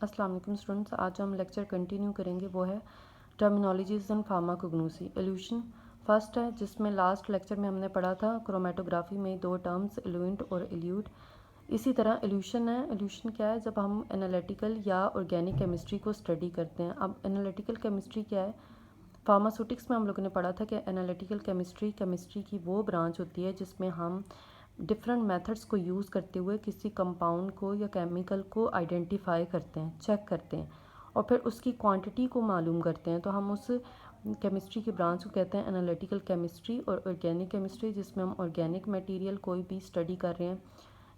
अस्सलाम वालेकुम स्टूडेंट्स, आज हम लेक्चर कंटिन्यू करेंगे। वो है terminologies and pharmacognosy. Evolution first है, जिसमें लास्ट लेक्चर में हमने पढ़ा था क्रोमेटोग्राफी में दो टर्म्स इल्यूएंट और इल्यूट। इसी तरह इल्यूशन है। इल्यूशन क्या है? जब हम एनालिटिकल या ऑर्गेनिक केमिस्ट्री को स्टडी करते हैं। अब एनालिटिकल केमिस्ट्री क्या है? फार्मास्यूटिक्स में हम लोगों ने पढ़ा था कि एनालिटिकल केमिस्ट्री की वो ब्रांच होती है जिसमें हम डिफरेंट मेथड्स को यूज़ करते हुए किसी कंपाउंड को या केमिकल को आइडेंटिफाई करते हैं, चेक करते हैं और फिर उसकी क्वांटिटी को मालूम करते हैं। तो हम उस केमिस्ट्री की ब्रांच को कहते हैं एनालिटिकल केमिस्ट्री। और ऑर्गेनिक केमिस्ट्री, जिसमें हम ऑर्गेनिक मटेरियल कोई भी स्टडी कर रहे हैं,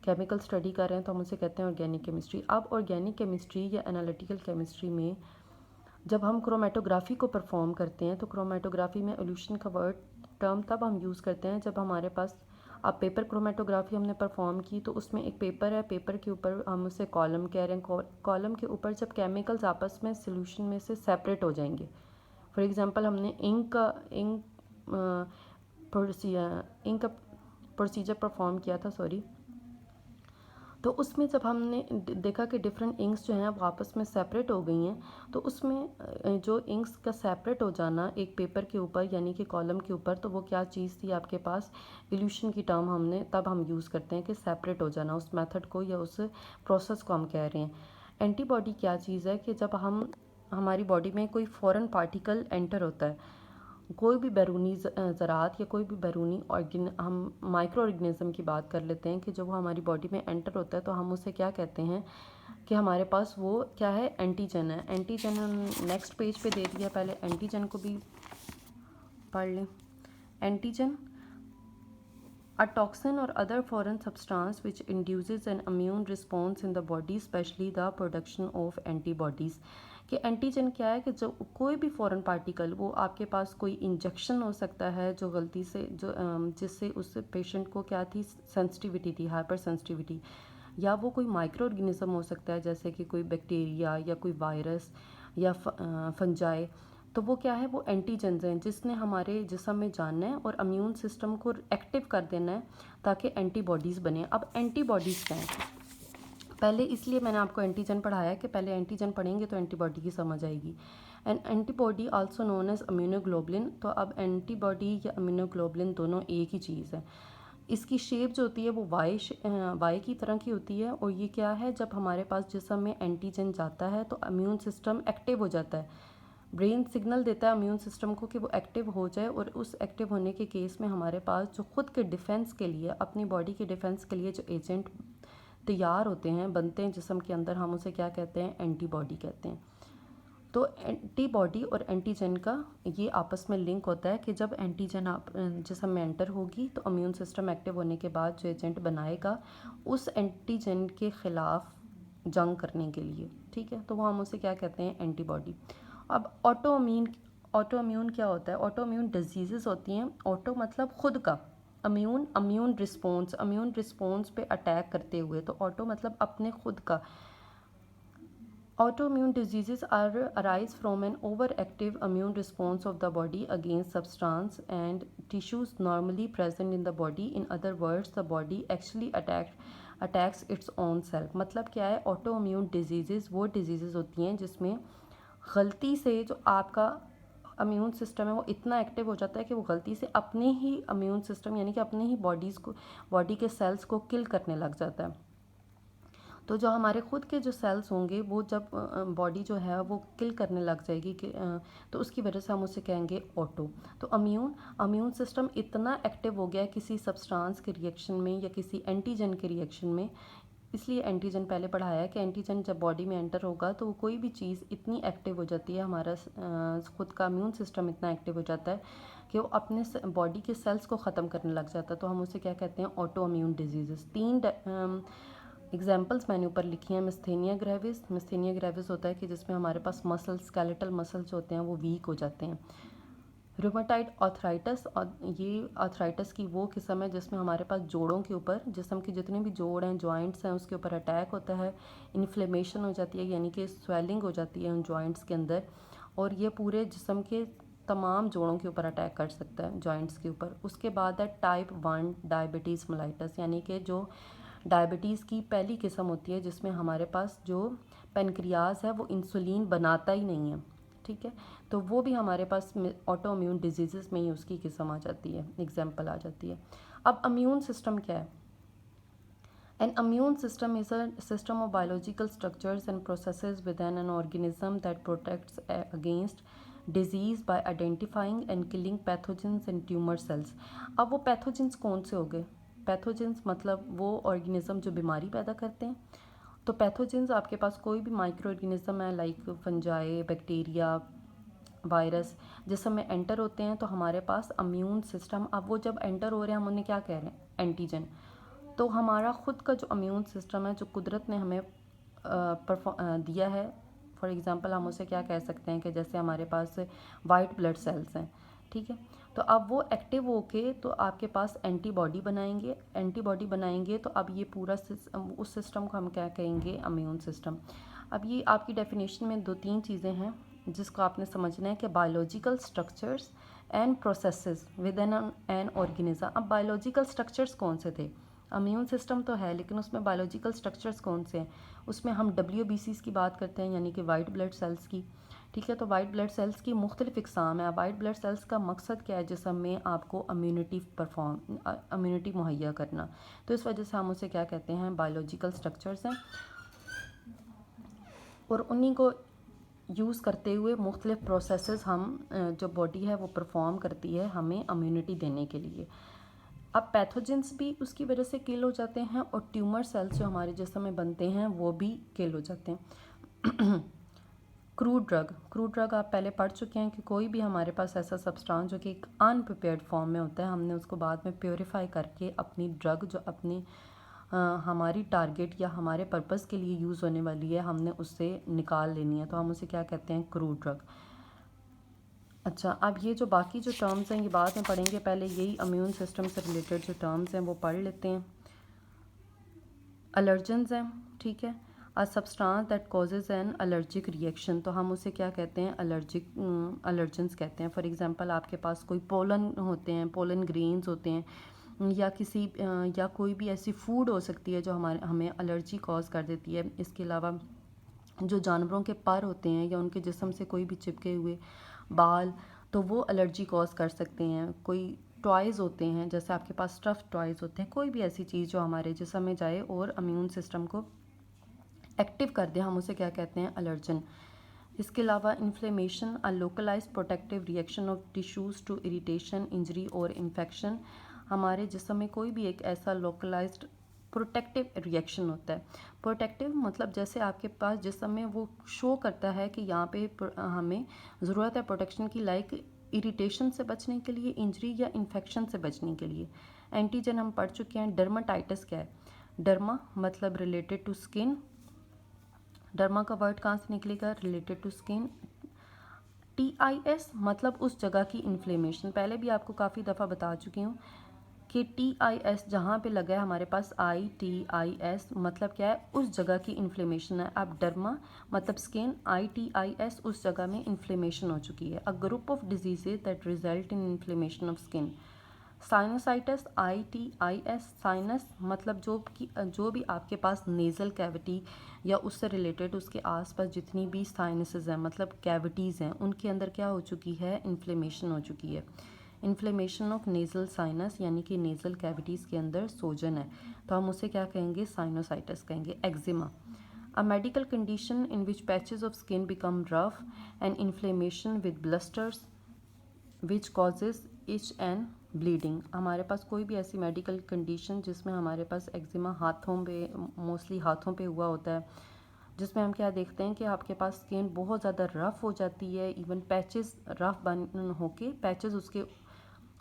केमिकल स्टडी कर रहे हैं, तो हम उसे कहते हैं ऑर्गेनिक केमिस्ट्री। अब ऑर्गेनिक केमिस्ट्री या एनालिटिकल केमिस्ट्री में जब हम क्रोमेटोग्राफी को परफॉर्म करते हैं, तो क्रोमेटोग्राफी में इल्यूशन का वर्ड टर्म तब हम यूज़ करते हैं जब हमारे पास, अब पेपर क्रोमेटोग्राफी हमने परफॉर्म की तो उसमें एक पेपर है, पेपर के ऊपर हम उसे कॉलम कह रहे हैं। कॉलम के ऊपर जब केमिकल्स आपस में सोल्यूशन में से सेपरेट हो जाएंगे, फॉर एग्जांपल हमने इंक का प्रोसीजर परफॉर्म किया था, सॉरी। तो उसमें जब हमने देखा कि डिफरेंट इंक्स जो हैं वो आपस में सेपरेट हो गई हैं, तो उसमें जो इंक्स का सेपरेट हो जाना एक पेपर के ऊपर यानी कि कॉलम के ऊपर, तो वो क्या चीज़ थी आपके पास? इल्यूशन की टर्म हमने तब हम यूज़ करते हैं कि सेपरेट हो जाना, उस मेथड को या उस प्रोसेस को हम कह रहे हैं। एंटीबॉडी क्या चीज़ है कि जब हम हमारी बॉडी में कोई फॉरेन पार्टिकल एंटर होता है, कोई भी बैरूनी ज़रात या कोई भी बैरूनी हम माइक्रो ऑर्गेनिज़म की बात कर लेते हैं कि जब वो हमारी बॉडी में एंटर होता है तो हम उसे क्या कहते हैं कि हमारे पास वो क्या है? एंटीजन है। एंटीजन नेक्स्ट पेज पे दे दिया, पहले एंटीजन को भी पढ़ लें। Antigen a toxin or other foreign substance which induces an immune response in the body, especially the production of antibodies। कि एंटीजन क्या है? कि जो कोई भी फॉरेन पार्टिकल, वो आपके पास कोई इंजेक्शन हो सकता है जो गलती से जो जिससे उस पेशेंट को क्या थी? सेंसिटिविटी थी, हाइपर सेंसिटिविटी। या वो कोई माइक्रो ऑर्गेनिज्म हो सकता है जैसे कि कोई बैक्टीरिया या कोई वायरस या फंजाई। तो वो क्या है? वो एंटीजेंस हैं जिसने हमारे जिस्म में जाना है और इम्यून सिस्टम को एक्टिव कर देना है ताकि एंटीबॉडीज़ बने। अब एंटीबॉडीज़ क्या हैं? पहले इसलिए मैंने आपको एंटीजन पढ़ाया कि पहले एंटीजन पढ़ेंगे तो एंटीबॉडी की समझ आएगी। And antibody also known as immunoglobulin. तो अब एंटीबॉडी या इम्यूनोग्लोबुलिन दोनों एक ही चीज़ है। इसकी शेप जो होती है वो वाई की तरह की होती है। और ये क्या है? जब हमारे पास जिस्म में एंटीजन जाता है तो इम्यून सिस्टम एक्टिव हो जाता है। ब्रेन सिग्नल देता है इम्यून सिस्टम को कि वो एक्टिव हो जाए, और उस एक्टिव होने के केस में हमारे पास जो खुद के डिफेंस के लिए, अपनी बॉडी के डिफेंस के लिए जो एजेंट तैयार होते हैं, बनते हैं जिस्म के अंदर, हम उसे क्या कहते हैं? एंटीबॉडी कहते हैं। तो एंटीबॉडी और एंटीजन का ये आपस में लिंक होता है कि जब एंटीजन आप जिस्म में एंटर होगी तो इम्यून सिस्टम एक्टिव होने के बाद जो एजेंट बनाएगा उस एंटीजन के ख़िलाफ़ जंग करने के लिए, ठीक है, तो वो हम उसे क्या कहते हैं? एंटीबॉडी। अब ऑटोइम्यून क्या होता है? ऑटोइम्यून डिजीज़ होती हैं। ऑटो मतलब खुद का, इम्यून रिस्पॉन्स पे अटैक करते हुए, तो ऑटो मतलब अपने खुद का। Autoimmune diseases arise from an overactive immune response of the body against substance and tissues normally present in the body. In other words, the body actually attacks its own self। मतलब क्या है? autoimmune diseases वो diseases होती हैं जिसमें गलती से जो आपका इम्यून सिस्टम है वो इतना एक्टिव हो जाता है कि वो गलती से अपने ही इम्यून सिस्टम यानी कि अपने ही बॉडी के सेल्स को किल करने लग जाता है। तो जो हमारे खुद के जो सेल्स होंगे वो जब बॉडी जो है वो किल करने लग जाएगी कि तो उसकी वजह से हम उसे कहेंगे ऑटो। तो इम्यून सिस्टम इतना एक्टिव हो गया है किसी सब्सटेंस के रिएक्शन में या किसी एंटीजन के रिएक्शन में, इसलिए एंटीजन पहले पढ़ाया है कि एंटीजन जब बॉडी में एंटर होगा तो कोई भी चीज़ इतनी एक्टिव हो जाती है, हमारा खुद का इम्यून सिस्टम इतना एक्टिव हो जाता है कि वो अपने बॉडी के सेल्स को ख़त्म करने लग जाता है। तो हम उसे क्या कहते हैं? Auto immune disease. तीन एग्जाम्पल्स मैंने ऊपर लिखी हैं। मिस्थेनिया ग्रेविस होता है कि जिसमें हमारे पास स्केलेटल मसल्स होते हैं वो वीक हो जाते हैं। रूमेटाइड आर्थराइटिस, और ये आर्थराइटिस की वो किस्म है जिसमें हमारे पास जोड़ों के ऊपर, जिस्म के जितने भी जोड़ हैं, जॉइंट्स हैं, उसके ऊपर अटैक होता है, इन्फ्लेमेशन हो जाती है यानी कि स्वेलिंग हो जाती है उन जॉइंट्स के अंदर, और ये पूरे जिस्म के तमाम जोड़ों के ऊपर अटैक कर सकता है, जॉइंट्स के ऊपर। उसके बाद है टाइप 1 डायबिटीज़ मेलाइटस, यानी कि जो डायबिटीज़ की पहली किस्म होती है जिसमें हमारे पास जो पेनक्रियाज है वो इंसुलिन बनाता ही नहीं है, ठीक है। तो वो भी हमारे पास ऑटो इम्यून डिजीज़ में ही उसकी किस्म आ जाती है, एग्जाम्पल आ जाती है। अब इम्यून सिस्टम क्या है? An immune system is a system of biological structures and processes within an organism that protects against disease by identifying and killing pathogens and tumor cells। अब वो पैथोजेंस कौन से हो गए? पैथोजेंस मतलब वो ऑर्गेनिज्म जो बीमारी पैदा करते हैं। तो पैथोजेंस आपके पास कोई भी माइक्रो ऑर्गेनिज्म है, लाइक फंजाई, बैक्टीरिया, वायरस, जिस समय एंटर होते हैं तो हमारे पास इम्यून सिस्टम, अब वो जब एंटर हो रहे हैं हम उन्हें क्या कह रहे हैं? एंटीजन। तो हमारा ख़ुद का जो इम्यून सिस्टम है, जो कुदरत ने हमें दिया है, फॉर एग्ज़ाम्पल हम उसे क्या कह सकते हैं कि जैसे हमारे पास वाइट ब्लड सेल्स हैं, ठीक है। तो अब वो एक्टिव होके तो आपके पास एंटीबॉडी बनाएंगे तो अब ये पूरा उस सिस्टम को हम क्या कहेंगे? Immune system. अब ये आपकी डेफिनेशन में 2-3 चीज़ें हैं जिसको आपने समझना है कि biological structures and processes with an organism. अब बायोलॉजिकल स्ट्रक्चर्स कौन से थे? इम्यून सिस्टम तो है, लेकिन उसमें बायोलॉजिकल स्ट्रक्चर्स कौन से हैं? उसमें हम WBCs की बात करते हैं, यानी कि वाइट ब्लड सेल्स की, ठीक है। तो वाइट ब्लड सेल्स की मुख्तलिफ इकसाम है। वाइट ब्लड सेल्स का मकसद क्या है? जिसम में आपको इम्यूनिटी मुहैया करना। तो इस वजह से हम उसे क्या कहते हैं? बायोलॉजिकल स्ट्रक्चर्स हैं, और उन्हीं को यूज़ करते हुए मुख्तलिफ प्रोसेसेस हम जो बॉडी है वो परफॉर्म करती है हमें इम्यूनिटी देने के लिए। अब पैथोजेंस भी उसकी वजह से किल हो जाते हैं, और ट्यूमर सेल्स जो हमारे जिस्म में बनते हैं वो भी किल हो जाते हैं। क्रूड ड्रग आप पहले पढ़ चुके हैं कि कोई भी हमारे पास ऐसा सब्सटेंस जो कि एक अनप्रिपेयर्ड फॉर्म में होता है, हमने उसको बाद में प्योरीफाई करके अपनी ड्रग जो अपनी हमारी टारगेट या हमारे पर्पस के लिए यूज़ होने वाली है, हमने उससे निकाल लेनी है, तो हम उसे क्या कहते हैं? Crude drug. अच्छा, अब ये जो बाकी जो टर्म्स हैं ये बाद में पढ़ेंगे, पहले यही इम्यून सिस्टम से रिलेटेड जो टर्म्स हैं वो पढ़ लेते हैं। एलर्जेंस हैं, ठीक है। A substance that causes an allergic reaction, तो हम उसे क्या कहते हैं? एलर्जेंस कहते हैं। फॉर एग्जांपल आपके पास कोई पोलन होते हैं, पोलन ग्रेन्स होते हैं, या कोई भी ऐसी फूड हो सकती है जो हमें एलर्जी कॉज कर देती है। इसके अलावा जो जानवरों के पर होते हैं या उनके जिस्म से कोई भी चिपके हुए बाल, तो वो एलर्जी कॉज कर सकते हैं। कोई टॉयज़ होते हैं, जैसे आपके पास स्टफ़ टॉयज़ होते हैं, कोई भी ऐसी चीज़ जो हमारे जिस्म में जाए और इम्यून सिस्टम को एक्टिव कर दे, हम उसे क्या कहते हैं? एलर्जन। इसके अलावा inflammation, a localised protective reaction of tissues to irritation, injury और इन्फेक्शन। हमारे जिस्म में कोई भी एक ऐसा लोकलाइज्ड प्रोटेक्टिव रिएक्शन होता है। प्रोटेक्टिव मतलब जैसे आपके पास जिस्म में वो शो करता है कि यहाँ पे हमें ज़रूरत है प्रोटेक्शन की, लाइक इरिटेशन से बचने के लिए, इंजरी या इन्फेक्शन से बचने के लिए। एंटीजन हम पढ़ चुके हैं। डर्माटाइटिस क्या है? डर्मा मतलब रिलेटेड टू स्किन। डर्मा का वर्ड कहाँ से निकलेगा? Related to skin. TIS मतलब उस जगह की इन्फ्लेमेशन। पहले भी आपको काफ़ी दफ़ा बता चुकी हूँ कि TIS जहाँ पे लगा है हमारे पास ITIS मतलब क्या है? उस जगह की इन्फ्लेमेशन है। अब डर्मा मतलब स्किन, ITIS उस जगह में इन्फ्लेमेशन हो चुकी है। A group of diseases that result in inflammation of skin. Sinusitis, ITIS, sinus मतलब जो भी आपके पास नेज़ल कैविटी या उससे रिलेटेड उसके आसपास जितनी भी साइनसेस हैं, मतलब कैविटीज़ हैं, उनके अंदर क्या हो चुकी है? इन्फ्लेमेशन हो चुकी है। इन्फ्लेमेशन ऑफ नेज़ल साइनस यानी कि नेज़ल कैविटीज़ के अंदर सोजन है, तो हम उसे क्या कहेंगे? साइनोसाइटिस कहेंगे। Eczema, a medical condition in which patches of skin become rough and inflammation with blisters which causes itch and bleeding. हमारे पास कोई भी ऐसी मेडिकल कंडीशन जिसमें हमारे पास एक्जिमा हाथों पे, मोस्टली हाथों पे हुआ होता है, जिसमें हम क्या देखते हैं कि आपके पास स्किन बहुत ज़्यादा रफ़ हो जाती है, इवन पैचेस रफ़ बन होके पैचेस उसके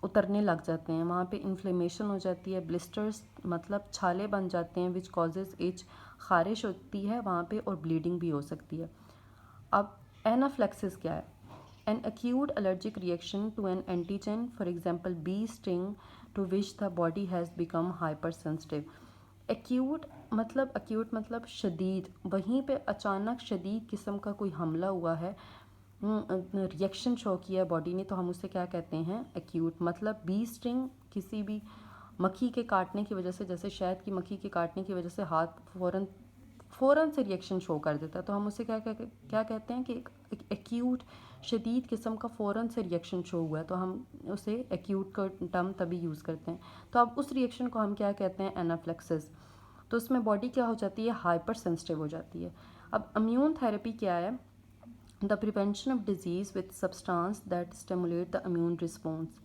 उतरने लग जाते हैं, वहाँ पे इन्फ्लेमेशन हो जाती है। ब्लिस्टर्स मतलब छाले बन जाते हैं, विच कॉजेज इच, ख़ारिश होती है वहाँ पे, और ब्लीडिंग भी हो सकती है। अब एनाफ्लेक्सिस क्या है? An acute allergic reaction to an antigen, for example bee sting, to which the body has become hypersensitive. Acute मतलब शदीद, वहीं पे अचानक शदीद किस्म का कोई हमला हुआ है, रिएक्शन शो किया है बॉडी ने, तो हम उसे क्या कहते हैं? एक्यूट। मतलब बी स्टिंग किसी भी मक्खी के काटने की वजह से, जैसे शहद की मक्खी के काटने की वजह से हाथ फ़ौरन से रिएक्शन शो कर देता है, तो हम उसे क्या कहते हैं कि एक एक्यूट शदीद किस्म का फ़ौरन से रिएक्शन शो हुआ है, तो हम उसे एक्यूट का टर्म तभी यूज़ करते हैं। तो अब उस रिएक्शन को हम क्या कहते हैं, एनाफ्लेक्सिस। तो उसमें बॉडी क्या हो जाती है, हाइपर सेंसिटिव हो जाती है। अब इम्यून थेरेपी क्या है, the prevention of disease with substance that stimulate the immune response.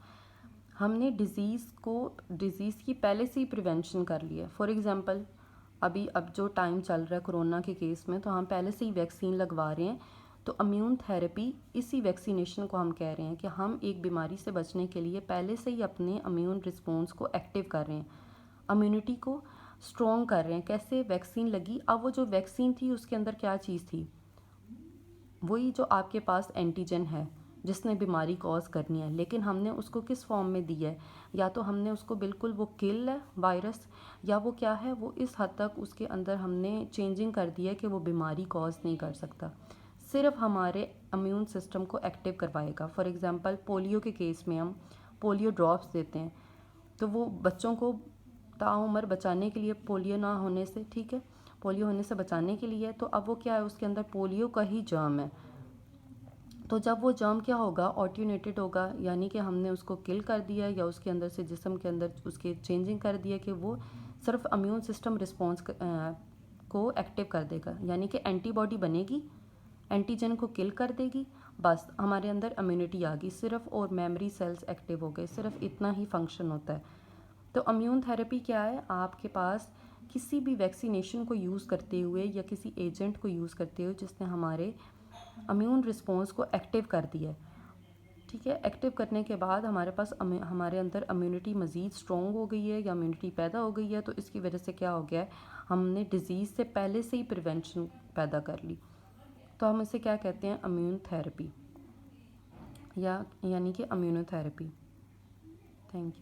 हमने डिज़ीज़ की पहले से ही प्रिवेंशन कर लिया है। फॉर एग्ज़ाम्पल अब जो टाइम चल रहा है कोरोना के केस में, तो हम पहले से ही वैक्सीन लगवा रहे हैं। तो इम्यून थेरेपी इसी वैक्सीनेशन को हम कह रहे हैं कि हम एक बीमारी से बचने के लिए पहले से ही अपने इम्यून रिस्पॉन्स को एक्टिव कर रहे हैं, इम्यूनिटी को स्ट्रॉन्ग कर रहे हैं। कैसे, वैक्सीन लगी, अब वो जो वैक्सीन थी उसके अंदर क्या चीज़ थी, वही जो आपके पास एंटीजन है जिसने बीमारी कॉज करनी है, लेकिन हमने उसको किस फॉर्म में दी है, या तो हमने उसको बिल्कुल वो किल है वायरस, या वो क्या है, वो इस हद तक उसके अंदर हमने चेंजिंग कर दी है कि वो बीमारी कॉज नहीं कर सकता, सिर्फ हमारे इम्यून सिस्टम को एक्टिव करवाएगा। फॉर एग्ज़ाम्पल पोलियो के केस में हम पोलियो ड्रॉप्स देते हैं, तो वो बच्चों को ताउम्र बचाने के लिए, पोलियो ना होने से, ठीक है, पोलियो होने से बचाने के लिए। तो अब वो क्या है, उसके अंदर पोलियो का ही जर्म है। तो जब वो जर्म क्या होगा, ऑट्यूनेटेड होगा, यानी कि हमने उसको किल कर दिया या उसके अंदर से जिस्म के अंदर उसके चेंजिंग कर दिया कि वो सिर्फ इम्यून सिस्टम रिस्पॉन्स को एक्टिव कर देगा, यानी कि एंटीबॉडी बनेगी, एंटीजन को किल कर देगी, बस हमारे अंदर इम्यूनिटी आ गई सिर्फ, और मेमोरी सेल्स एक्टिव हो गए, सिर्फ इतना ही फंक्शन होता है। तो इम्यून थेरेपी क्या है, आपके पास किसी भी वैक्सीनेशन को यूज़ करते हुए या किसी एजेंट को यूज़ करते हुए जिसने हमारे इम्यून रिस्पॉन्स को एक्टिव कर दिया है, ठीक है। एक्टिव करने के बाद हमारे पास हमारे अंदर इम्यूनिटी मज़ीद स्ट्रॉन्ग हो गई है या इम्यूनिटी पैदा हो गई है, तो इसकी वजह से क्या हो गया है, हमने डिज़ीज़ से पहले से ही प्रिवेंशन पैदा कर ली। तो हम इसे क्या कहते हैं, इम्यून थेरेपी, या यानी कि इम्यूनोथेरेपी। Thank you.